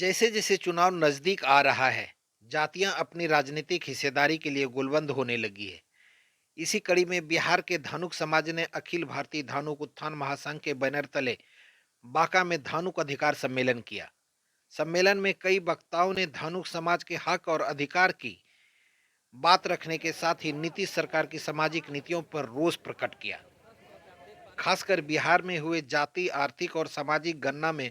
जैसे जैसे चुनाव नजदीक आ रहा है, जातियां अपनी राजनीतिक हिस्सेदारी के लिए गुलबंद होने लगी है। इसी कड़ी में बिहार के धानुक समाज ने अखिल भारतीय धानुक उत्थान महासंघ के बैनर तले बांका में धानुक अधिकार सम्मेलन किया। सम्मेलन में कई वक्ताओं ने धानुक समाज के हक और अधिकार की बात रखने के साथ ही नीतीश सरकार की सामाजिक नीतियों पर रोष प्रकट किया। खासकर बिहार में हुए जाति आर्थिक और सामाजिक गणना में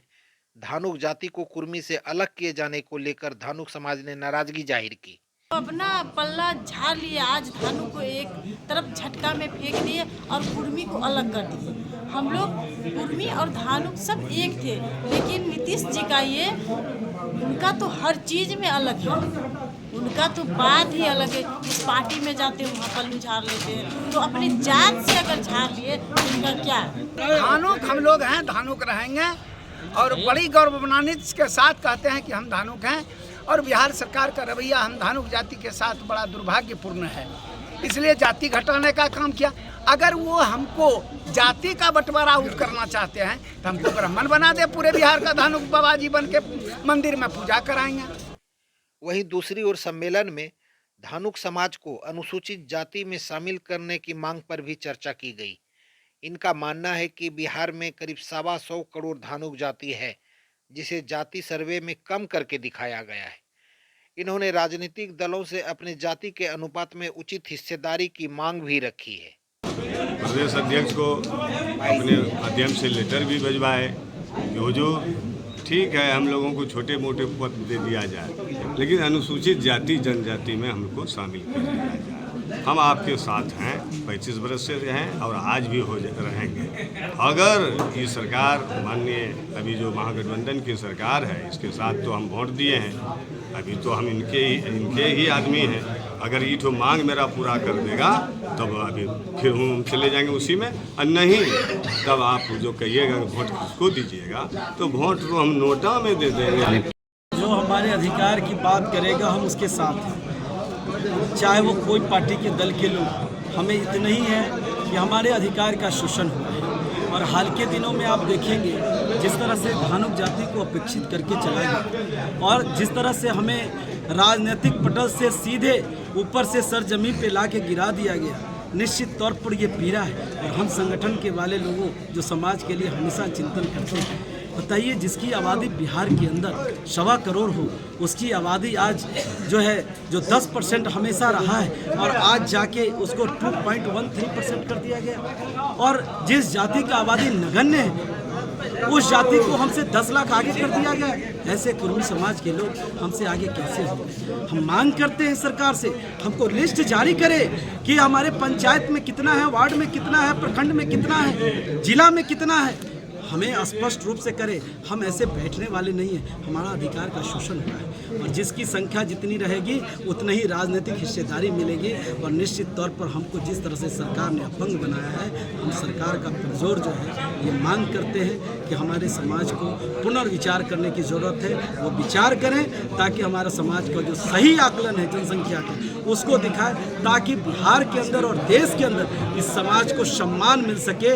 धानुक जाति को कुर्मी से अलग किए जाने को लेकर धानुक समाज ने नाराजगी जाहिर की। अपना पल्ला झाड़ लिए, आज धानु को एक तरफ झटका में फेंक दिए और कुर्मी को अलग कर दिए। हम लोग कुर्मी और धानुक सब एक थे, लेकिन नीतीश जी का ये उनका तो हर चीज में अलग है, उनका तो बात ही अलग है। जिस पार्टी में जाते हैं वहाँ पल्लू झाड़ लेते हैं, तो अपनी जात से अगर झाड़ लिए तो उनका क्या है। धानुक हम लोग हैं, धानुक रहेंगे और बड़ी गौरवान्वित के साथ कहते हैं कि हम धानुक हैं। और बिहार सरकार का रवैया हम धानुक जाति के साथ बड़ा दुर्भाग्यपूर्ण है, इसलिए जाति घटाने का काम किया। अगर वो हमको जाति का बंटवारा करना चाहते हैं तो हमको ब्राह्मण बना दे, पूरे बिहार का धानुक बाबा जी बन के मंदिर में पूजा कराएंगे। वहीं दूसरी ओर सम्मेलन में धानुक समाज को अनुसूचित जाति में शामिल करने की मांग पर भी चर्चा की गई। इनका मानना है कि बिहार में करीब 125 करोड़ धानुक जाति है, जिसे जाति सर्वे में कम करके दिखाया गया है। इन्होंने राजनीतिक दलों से अपने जाति के अनुपात में उचित हिस्सेदारी की मांग भी रखी है। प्रदेश अध्यक्ष को अपने माध्यम से लेटर भी भिजवाए कि वो जो ठीक है हम लोगों को छोटे मोटे पद दे दिया जाए, लेकिन अनुसूचित जाति जनजाति में हमको शामिल कर दिया जाए। हम आपके साथ हैं, 25 वर्ष से हैं और आज भी रहेंगे। अगर ये सरकार माननीय अभी जो महागठबंधन की सरकार है, इसके साथ तो हम वोट दिए हैं, अभी तो हम इनके ही आदमी हैं। अगर ये तो मांग मेरा पूरा कर देगा तब अभी फिर हम चले जाएंगे उसी में, और नहीं तब आप जो कहिएगा वोट किसको दीजिएगा तो वोट तो हम नोटा में दे देंगे। जो हमारे अधिकार की बात करेगा हम उसके साथ हैं, चाहे वो कोई पार्टी के दल के लोग। हमें इतना ही है कि हमारे अधिकार का शोषण हुआ है। और हाल के दिनों में आप देखेंगे जिस तरह से धानुक जाति को अपेक्षित करके चला गया और जिस तरह से हमें राजनीतिक पटल से सीधे ऊपर से सरजमीन पे ला के गिरा दिया गया, निश्चित तौर पर ये पीड़ा है। और हम संगठन के वाले लोगों जो समाज के लिए हमेशा चिंतन करते हैं, बताइए जिसकी आबादी बिहार के अंदर 1.25 करोड़ हो, उसकी आबादी आज जो 10% हमेशा रहा है और आज जाके उसको 2.13% कर दिया गया। और जिस जाति का आबादी नगण्य है उस जाति को हमसे 10 लाख आगे कर दिया गया। ऐसे कुर्मी समाज के लोग हमसे आगे कैसे होंगे। हम मांग करते हैं सरकार से हमको लिस्ट जारी करे कि हमारे पंचायत में कितना है, वार्ड में कितना है, प्रखंड में कितना है, जिला में कितना है, हमें स्पष्ट रूप से करे। हम ऐसे बैठने वाले नहीं हैं, हमारा अधिकार का शोषण हुआ है और जिसकी संख्या जितनी रहेगी उतनी ही राजनीतिक हिस्सेदारी मिलेगी। और निश्चित तौर पर हमको जिस तरह से सरकार ने अपंग बनाया है, हम सरकार का पुरजोर जो है ये मांग करते हैं कि हमारे समाज को पुनर्विचार करने की ज़रूरत है। वो विचार करें ताकि हमारा समाज का जो सही आकलन है जनसंख्या का उसको दिखाए, ताकि बिहार के अंदर और देश के अंदर इस समाज को सम्मान मिल सके।